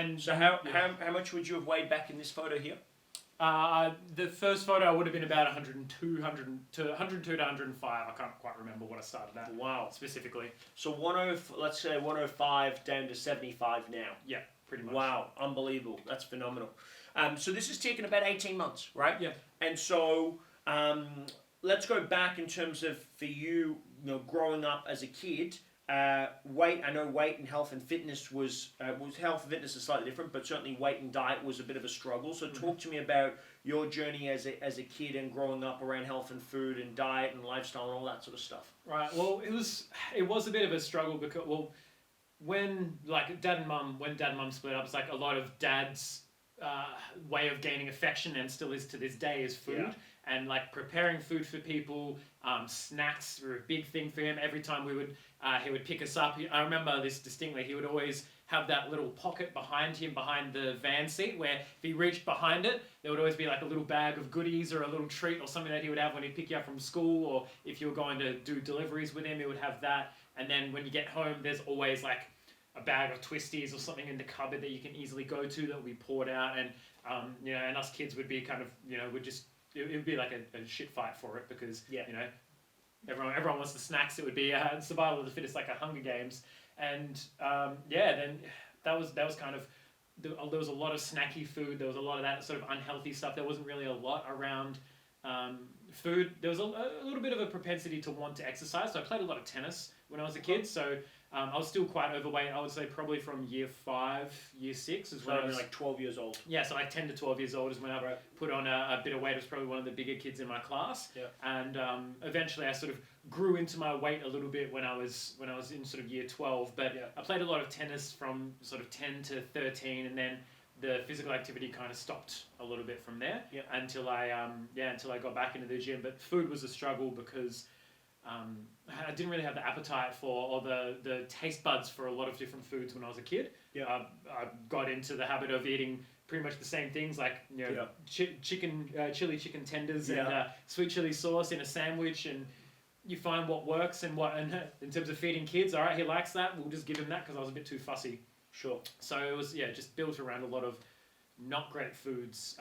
And So how much would you have weighed back in this photo here? The first photo I would have been about 102, 102 to 105. I can't quite remember what I started at. Wow. Specifically. So let's say 105 down to 75 now. Yeah, pretty much. Wow, unbelievable. That's phenomenal. So this has taken about 18 months, right? Yeah. And so let's go back in terms of for you, growing up as a kid. Weight, I know weight and health and fitness was health and fitness is slightly different, but certainly weight and diet was a bit of a struggle. So talk to me about your journey as a kid and growing up around health and food and diet and lifestyle and all that sort of stuff. Right. Well, it was a bit of a struggle because when dad and mum split up, it's like a lot of dad's way of gaining affection, and still is to this day, is food. Yeah. And like preparing food for people, snacks were a big thing for him. Every time he would pick us up. I remember this distinctly. He would always have that little pocket behind him, behind the van seat, where if he reached behind it, there would always be like a little bag of goodies or a little treat or something that he would have when he'd pick you up from school, or if you were going to do deliveries with him, he would have that. And then when you get home, there's always like a bag of twisties or something in the cupboard that you can easily go to that will be poured out. And and us kids would be kind of it would be like a shit fight for it because everyone wants the snacks. It would be survival of the fittest, like a Hunger Games. And then that was kind of there was a lot of snacky food. There was a lot of that sort of unhealthy stuff. There wasn't really a lot around food. There was a little bit of a propensity to want to exercise. So I played a lot of tennis when I was a kid. So I was still quite overweight. I would say probably from year 5, year 6 is when I was like 12 years old. Yeah, so like 10 to 12 years old is when I put on a bit of weight. I was probably one of the bigger kids in my class. Yeah. And eventually I sort of grew into my weight a little bit when I was in sort of year 12. But I played a lot of tennis from sort of 10 to 13, and then the physical activity kind of stopped a little bit from there until I got back into the gym. But food was a struggle because I didn't really have the appetite for, or the taste buds for a lot of different foods when I was a kid. Yeah. I got into the habit of eating pretty much the same things, like chili chicken tenders and sweet chili sauce in a sandwich, and you find what works and in terms of feeding kids. All right, he likes that. We'll just give him that because I was a bit too fussy. Sure. So it was just built around a lot of not great foods,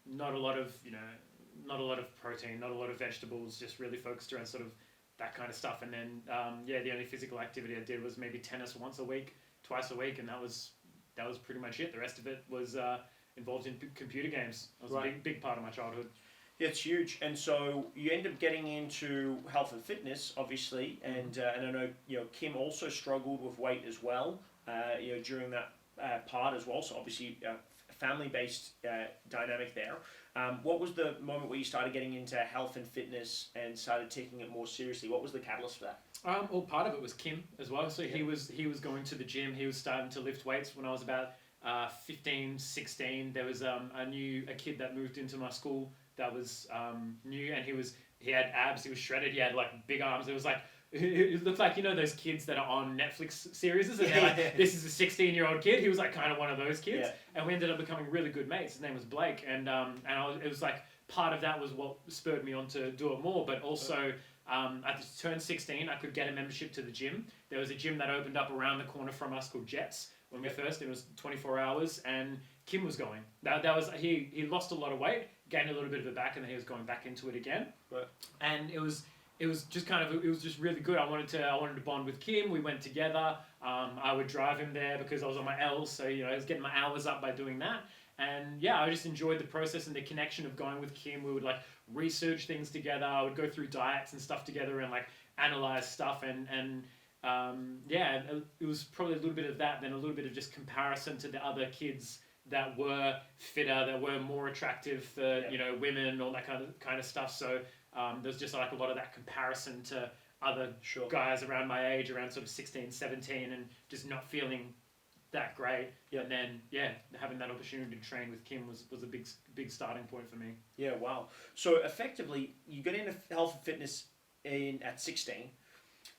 not a lot of protein, not a lot of vegetables, just really focused around sort of that kind of stuff. And then the only physical activity I did was maybe tennis once a week, twice a week, and that was pretty much it. The rest of it was involved in computer games. That was a big part of my childhood. Yeah, it's huge. And so you end up getting into health and fitness, obviously, and I know Kim also struggled with weight as well. During that part as well. So obviously, family-based dynamic there. What was the moment where you started getting into health and fitness and started taking it more seriously? What was the catalyst for that? Well, part of it was Kim as well. So he was going to the gym. He was starting to lift weights when I was about 15, 16. There was a kid that moved into my school that was new, and he had abs. He was shredded. He had like big arms. It was like. It looked like those kids that are on Netflix series, and they're like, this is a 16-year-old kid. He was like kind of one of those kids, and we ended up becoming really good mates. His name was Blake, and it was like part of that was what spurred me on to do it more. But also, I turned 16, I could get a membership to the gym. There was a gym that opened up around the corner from us called Jets when we first. It was 24 hours, and Kim was going. That was he lost a lot of weight, gained a little bit of it back, and then he was going back into it again. Right. And it was just really good. I wanted to bond with Kim. We went together. I would drive him there because I was on my L's, so I was getting my hours up by doing that. And I just enjoyed the process and the connection of going with Kim. We would like research things together. I would go through diets and stuff together and like analyze stuff and it was probably a little bit of that, then a little bit of just comparison to the other kids that were fitter, that were more attractive for women, all that kind of stuff. So there's just like a lot of that comparison to other guys around my age, around sort of 16, 17, and just not feeling that great. Yeah. And then having that opportunity to train with Kim was a big starting point for me. Yeah, wow. So effectively, you got into health and fitness at 16,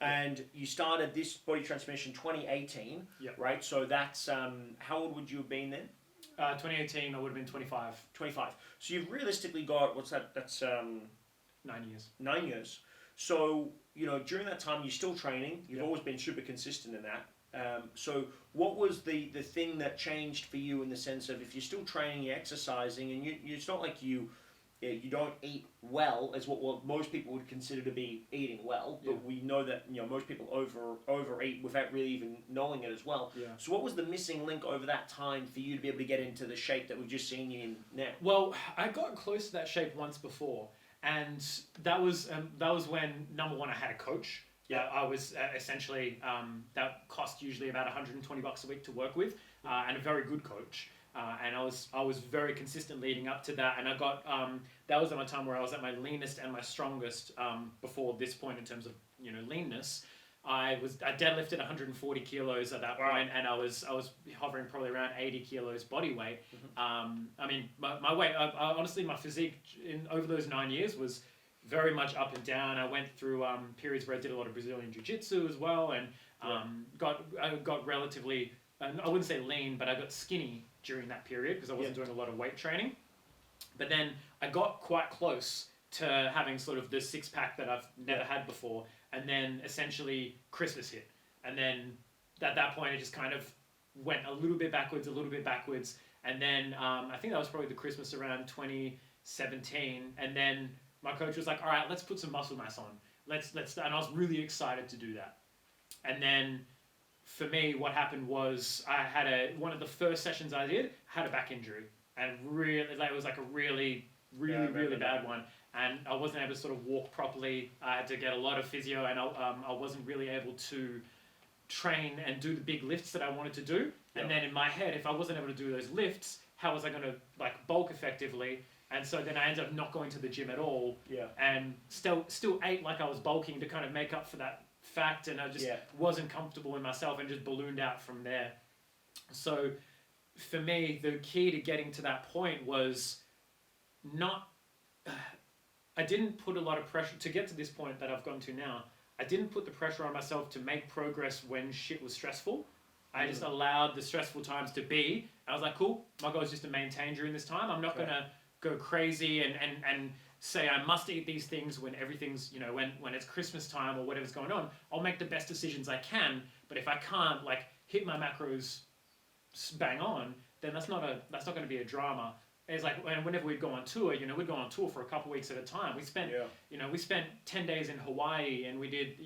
and you started this body transformation 2018. Right. So that's how old would you have been then? 2018, I would have been 25. 25. So you've realistically got what's that? That's 9 years. 9 years. So, during that time, you're still training. You've always been super consistent in that. So what was the thing that changed for you in the sense of if you're still training, you're exercising, and it's not like you don't eat well as what most people would consider to be eating well, but we know that most people overeat without really even knowing it as well. Yeah. So what was the missing link over that time for you to be able to get into the shape that we've just seen you in now? Well, I got close to that shape once before, and that was when, number one, I had a coach. Yeah, I was essentially that cost usually about $120 a week to work with, and a very good coach. And I was very consistent leading up to that, and I got that was at my time where I was at my leanest and my strongest before this point in terms of leanness. I deadlifted 140 kilos at that point, and I was hovering probably around 80 kilos body weight. I mean, my weight, honestly, my physique over those 9 years was very much up and down. I went through periods where I did a lot of Brazilian jiu-jitsu as well, and I got relatively, I wouldn't say lean, but I got skinny during that period because I wasn't doing a lot of weight training. But then I got quite close to having sort of the six-pack that I've never had before, and then essentially Christmas hit. And then at that point, it just kind of went a little bit backwards, and then I think that was probably the Christmas around 2017, and then my coach was like, all right, let's put some muscle mass on. Let's and I was really excited to do that. And then for me, what happened was I had one of the first sessions I did had a back injury, and really, it was like a really bad one. And I wasn't able to sort of walk properly. I had to get a lot of physio, and I wasn't really able to train and do the big lifts that I wanted to do. And then in my head, if I wasn't able to do those lifts, how was I going to bulk effectively? And so then I ended up not going to the gym at all, and still ate like I was bulking to kind of make up for that fact, and I just wasn't comfortable in myself and just ballooned out from there. So for me, the key to getting to that point was I didn't put a lot of pressure to get to this point that I've gone to now. I didn't put the pressure on myself to make progress when shit was stressful. I just allowed the stressful times to be. I was like, cool, my goal is just to maintain during this time. I'm not going to go crazy and say I must eat these things when everything's, when it's Christmas time or whatever's going on. I'll make the best decisions I can, but if I can't hit my macros bang on, then that's not going to be a drama. It's like whenever we'd go on tour, we'd go on tour for a couple weeks at a time. We spent, we spent 10 days in Hawaii, and we did,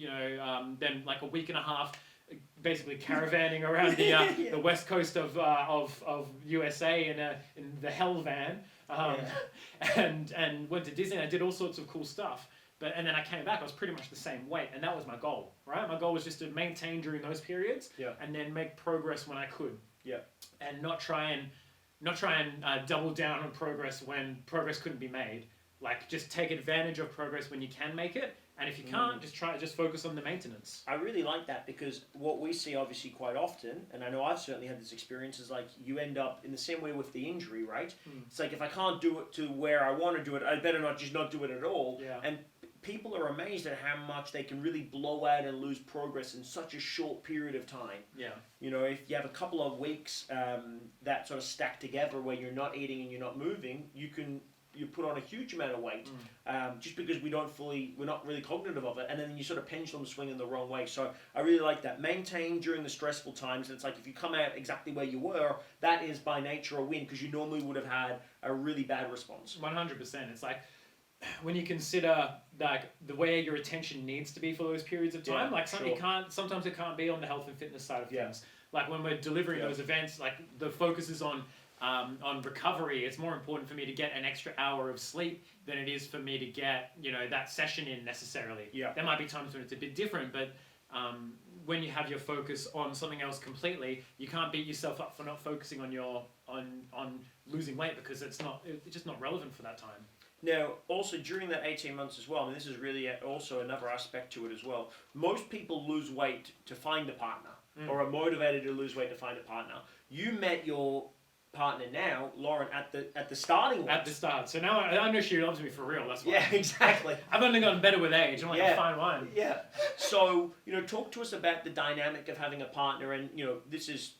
then a week and a half basically caravanning around the west coast of USA in the hell van. And went to Disney. I did all sorts of cool stuff, and then I came back. I was pretty much the same weight, and that was my goal. Right, my goal was just to maintain during those periods, and then make progress when I could. And not try and double down on progress when progress couldn't be made. Just take advantage of progress when you can make it, and if you can't, just focus on the maintenance. I really like that, because what we see obviously quite often, and I know I've certainly had this experience, is you end up in the same way with the injury, right? It's if I can't do it to where I want to do it, I better not do it at all. And people are amazed at how much they can really blow out and lose progress in such a short period of time. If you have a couple of weeks that sort of stack together where you're not eating and you're not moving, you put on a huge amount of weight, just because we're not really cognitive of it, and then you sort of pendulum swing in the wrong way. So I really like that. Maintain during the stressful times. It's if you come out exactly where you were, that is by nature a win, because you normally would have had a really bad response. 100%. It's when you consider the way your attention needs to be for those periods of time, sometimes it can't be on the health and fitness side of things. When we're delivering those events, the focus is on recovery. It's more important for me to get an extra hour of sleep than it is for me to get that session in necessarily. There might be times when it's a bit different, but when you have your focus on something else completely, you can't beat yourself up for not focusing on losing weight, because it's just not relevant for that time. Now, also during that 18 months as well, this is really also another aspect to it as well. Most people lose weight to find a partner, or are motivated to lose weight to find a partner. You met your partner now, Lauren, at the starting line. At the start. So now I know she loves me for real. That's why. Yeah, exactly. I've only gotten better with age. I'm a fine wine. Yeah. So talk to us about the dynamic of having a partner, and this is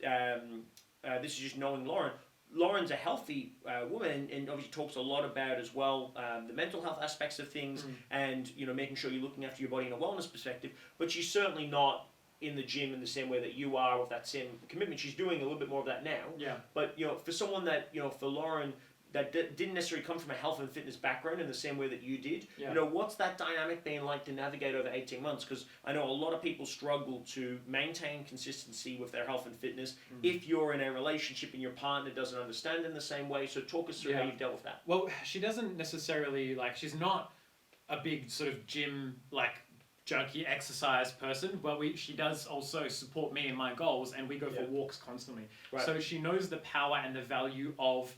just knowing Lauren. Lauren's a healthy woman, and obviously talks a lot about as well the mental health aspects of things, and making sure you're looking after your body in a wellness perspective. But she's certainly not in the gym in the same way that you are with that same commitment. She's doing a little bit more of that now. Yeah. But for someone that for Lauren that didn't necessarily come from a health and fitness background in the same way that you did. Yeah. What's that dynamic been like to navigate over 18 months? Because I know a lot of people struggle to maintain consistency with their health and fitness if you're in a relationship and your partner doesn't understand in the same way. So talk us through how you've dealt with that. Well, she doesn't necessarily, she's not a big sort of gym, junkie exercise person, but she does also support me in my goals, and we go for walks constantly. Right. So she knows the power and the value of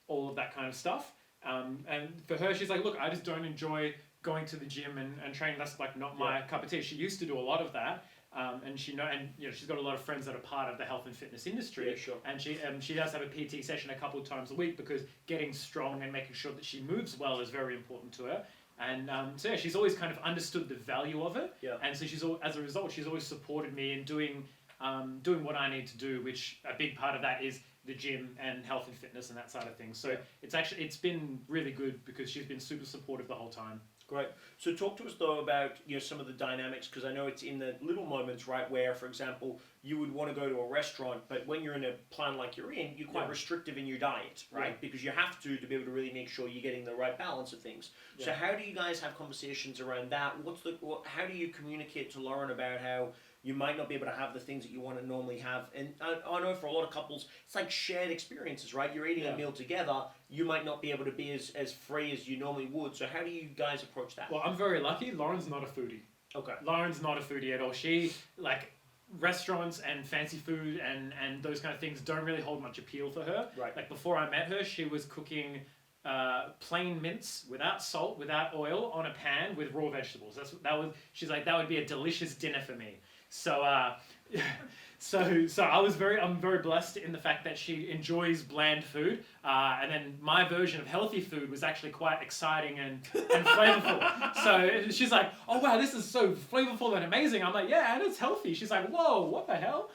all of that kind of stuff. And for her, she's like, look, I just don't enjoy going to the gym and training. That's not my cup of tea. She used to do a lot of that. And she's got a lot of friends that are part of the health and fitness industry. Yeah, sure. And she does have a PT session a couple of times a week because getting strong and making sure that she moves well is very important to her. And she's always kind of understood the value of it. Yeah. And so as a result, she's always supported me in doing what I need to do, which a big part of that is the gym and health and fitness and that side of things. So it's been really good because she's been super supportive the whole time. Great. So talk to us though about some of the dynamics, because I know it's in the little moments, right, where, for example, you would want to go to a restaurant, but when you're in a plan like you're in, you're quite restrictive in your diet, right? Yeah. Because you have to be able to really make sure you're getting the right balance of things. Yeah. So how do you guys have conversations around that? How do you communicate to Lauren about how you might not be able to have the things that you want to normally have? And I know for a lot of couples, it's like shared experiences, right? You're eating a meal together. You might not be able to be as free as you normally would. So how do you guys approach that? Well, I'm very lucky. Lauren's not a foodie. Okay. Lauren's not a foodie at all. She, restaurants and fancy food and those kind of things don't really hold much appeal for her. Right. Before I met her, she was cooking plain mince without salt, without oil, on a pan with raw vegetables. She's like, that would be a delicious dinner for me. So, I'm very blessed in the fact that she enjoys bland food, and then my version of healthy food was actually quite exciting and flavorful. So she's like, "Oh wow, this is so flavorful and amazing." I'm like, "Yeah, and it's healthy." She's like, "Whoa, what the hell?"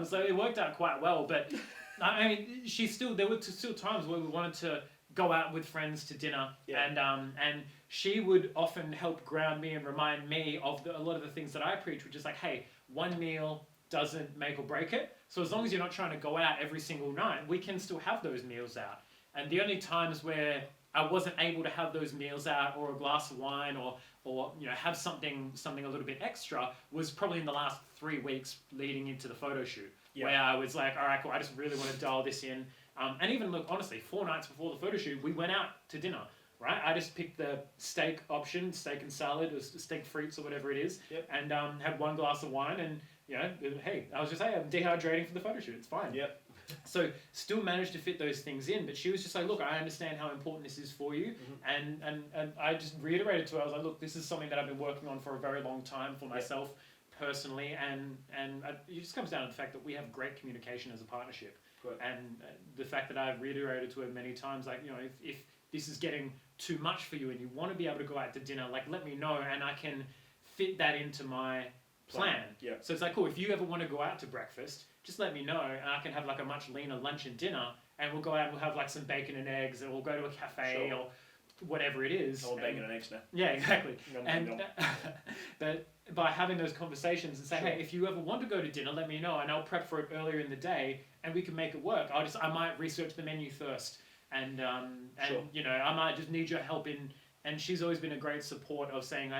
So it worked out quite well. But I mean, there were still times where we wanted to go out with friends to dinner, and she would often help ground me and remind me of a lot of the things that I preach, which is like, hey, one meal doesn't make or break it. So as long as you're not trying to go out every single night, we can still have those meals out. And the only times where I wasn't able to have those meals out, or a glass of wine, or have something a little bit extra, was probably in the last 3 weeks leading into the photo shoot, where I was like, all right, cool, I just really want to dial this in. And even, look, honestly, 4 nights before the photo shoot, we went out to dinner, right? I just picked the steak option, steak and salad, or steak frites, or whatever it is, and had 1 glass of wine, and, hey, I was just, hey, I'm dehydrating for the photo shoot, it's fine. Yep. So still managed to fit those things in, but she was just like, look, I understand how important this is for you, and I just reiterated to her, I was like, look, this is something that I've been working on for a very long time for myself personally, and it just comes down to the fact that we have great communication as a partnership. Good. And the fact that I've reiterated to her many times, if this is getting too much for you and you want to be able to go out to dinner, let me know, and I can fit that into my plan. Yeah. So it's like, cool, if you ever want to go out to breakfast, just let me know, and I can have a much leaner lunch and dinner, and we'll go out and we'll have some bacon and eggs, and we'll go to a cafe or whatever it is. All bacon and eggs now. Yeah, exactly. But by having those conversations and say, hey, if you ever want to go to dinner, let me know, and I'll prep for it earlier in the day, and we can make it work. I might research the menu first, and I might just need your help in. And she's always been a great support of saying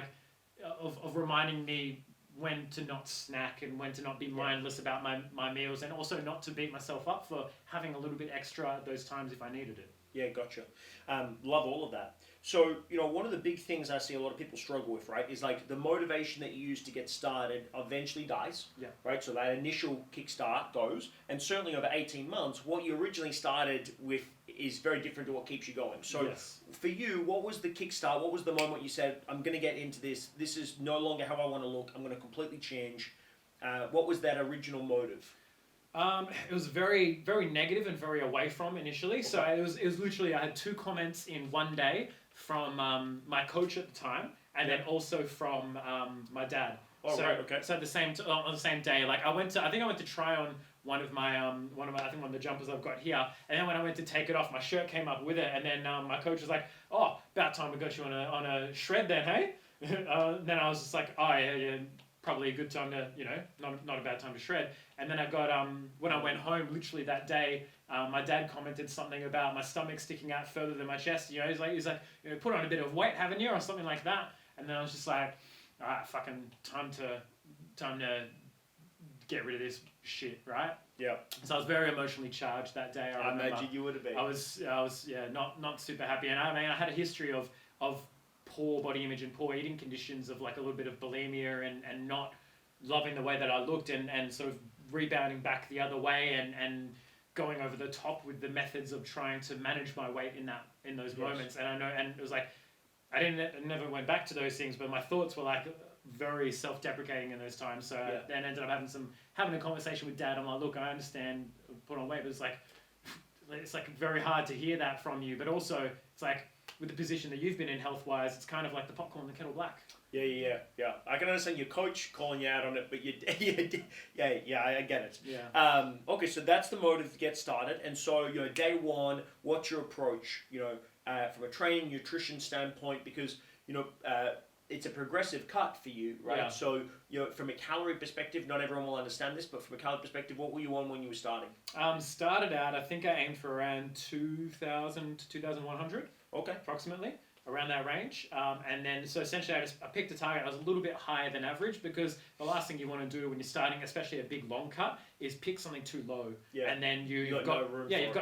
of reminding me when to not snack and when to not be mindless about my meals, and also not to beat myself up for having a little bit extra at those times if I needed it. Yeah, gotcha. Love all of that. So, one of the big things I see a lot of people struggle with, right, is the motivation that you use to get started eventually dies. Yeah. Right? So that initial kickstart goes, and certainly over 18 months, what you originally started with is very different to what keeps you going. So for you, what was the kickstart? What was the moment you said, I'm going to get into this. This is no longer how I want to look. I'm going to completely change. What was that original motive? It was very, very negative and very away from initially. Okay. So it was literally, I had 2 comments in one day from my coach at the time, and then also from my dad. Oh, right, okay. So on the same day, I went to try on one of the jumpers I've got here, and then when I went to take it off, my shirt came up with it, and then my coach was like, "Oh, about time we got you on a shred then, hey?" Then I was just like, "Oh yeah, probably a good time to, not a bad time to shred. And then I got, when I went home, literally that day, my dad commented something about my stomach sticking out further than my chest. He's like, put on a bit of weight, haven't you, or something like that. And then I was just like, all right, fucking time to get rid of this shit, right? Yeah. So I was very emotionally charged that day. I imagine you would have been. I was not super happy, and I had a history of poor body image and poor eating conditions, of like a little bit of bulimia and not loving the way that I looked, and sort of rebounding back the other way and going over the top with the methods of trying to manage my weight in those moments. And I know, and it was like I never went back to those things, but my thoughts were like very self-deprecating in those times. So I then ended up having a conversation with Dad. I'm like, look, I understand put on weight, but it's like very hard to hear that from you. But also, it's like with the position that you've been in health-wise, it's kind of like the popcorn in the kettle black. Yeah. I can understand your coach calling you out on it, but I get it. Yeah. Okay, so that's the motive to get started. And so, day one, what's your approach? From a training, nutrition standpoint, because it's a progressive cut for you, right? Yeah. So, from a calorie perspective, not everyone will understand this, but from a calorie perspective, what were you on when you were starting? Started out, I think I aimed for around 2,000 to 2,100. Okay. Approximately, around that range. And then, so essentially I picked a target. I was a little bit higher than average, because the last thing you want to do when you're starting, especially a big long cut, is pick something too low. Yeah. And then you've got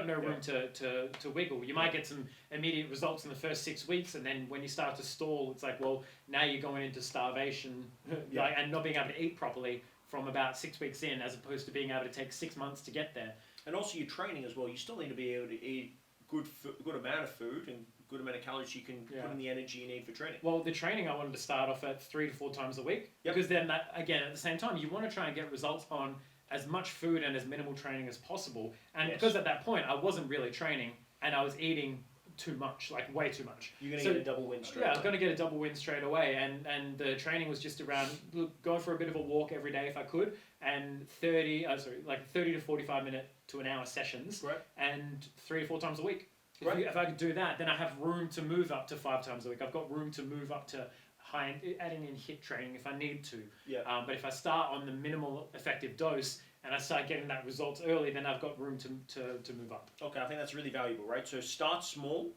no room to wiggle. You might get some immediate results in the first 6 weeks, and then when you start to stall, it's like, well, now you're going into starvation and not being able to eat properly from about 6 weeks in, as opposed to being able to take 6 months to get there. And also your training as well. You still need to be able to eat good amount of food and good amount of calories you can put in the energy you need for training. Well, the training I wanted to start off at 3 to 4 times a week, because then that, again, at the same time, you want to try and get results on as much food and as minimal training as possible. And because at that point I wasn't really training and I was eating too much, like way too much. You're going to get a double win straight away. Yeah, I was going to get a double win straight away. And the training was just around going for a bit of a walk every day if I could, and 30 to 45 minute to an hour sessions, right, and 3 to 4 times a week. Right. If I could do that, then I have room to move up to 5 times a week. I've got room to move up to adding in HIIT training if I need to. Yeah. But if I start on the minimal effective dose and I start getting that results early, then I've got room to move up. Okay, I think that's really valuable, right? So start small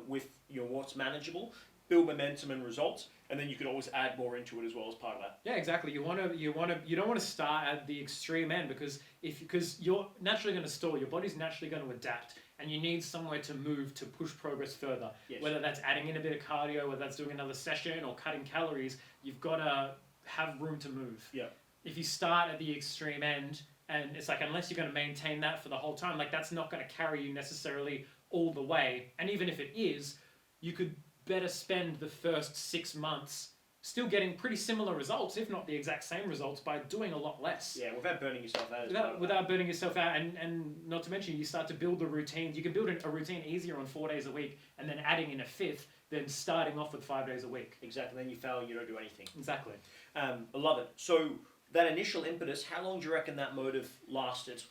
with what's manageable, build momentum and results, and then you can always add more into it as well as part of that. Yeah, exactly. You don't want to start at the extreme end, because you're naturally going to stall. Your body's naturally going to adapt. And you need somewhere to move to push progress further. Yes. Whether that's adding in a bit of cardio, whether that's doing another session or cutting calories, you've got to have room to move. Yeah. If you start at the extreme end, and it's like, unless you're going to maintain that for the whole time, like that's not going to carry you necessarily all the way. And even if it is, you could better spend the first 6 months still getting pretty similar results, if not the exact same results, by doing a lot less. Yeah, without burning yourself out. Without burning yourself out, and not to mention, you start to build the routines. You can build a routine easier on 4 days a week, and then adding in a fifth, than starting off with 5 days a week. Exactly. Then you fail, you don't do anything. Exactly. I love it. So that initial impetus, how long do you reckon that motive lasted?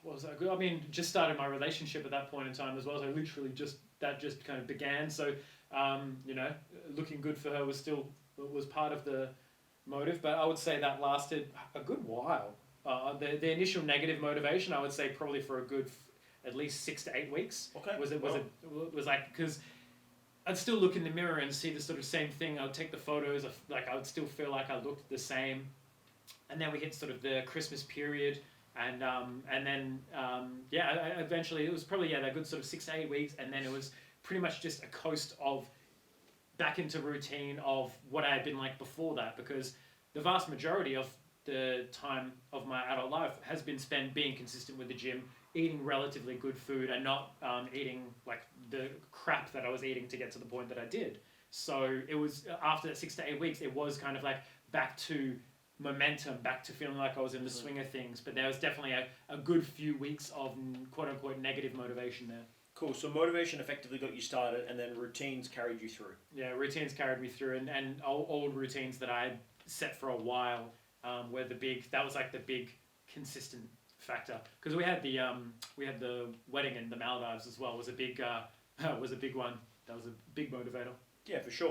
What was that good? I mean, just started my relationship at that point in time as well. So literally just kind of began. So. Looking good for her was part of the motive, but I would say that lasted a good while. The initial negative motivation, I would say, probably for a good at least 6 to 8 weeks. Okay. Was like, because I'd still look in the mirror and see the sort of same thing. I'd take the photos of, like, I would still feel like I looked the same, and then we hit sort of the Christmas period. And then eventually it was probably that good sort of 6 to 8 weeks, and then it was pretty much just a coast of back into routine of what I had been like before that, because the vast majority of the time of my adult life has been spent being consistent with the gym, eating relatively good food, and not eating like the crap that I was eating to get to the point that I did. So it was after that 6 to 8 weeks, it was kind of like back to momentum, back to feeling like I was in the swing of things. But there was definitely a good few weeks of quote unquote negative motivation there. Cool. So motivation effectively got you started, and then routines carried you through. Yeah, routines carried me through, and old routines that I had set for a while were that was like the big consistent factor. Because we had the wedding in the Maldives as well. Was a big one. That was a big motivator. Yeah, for sure.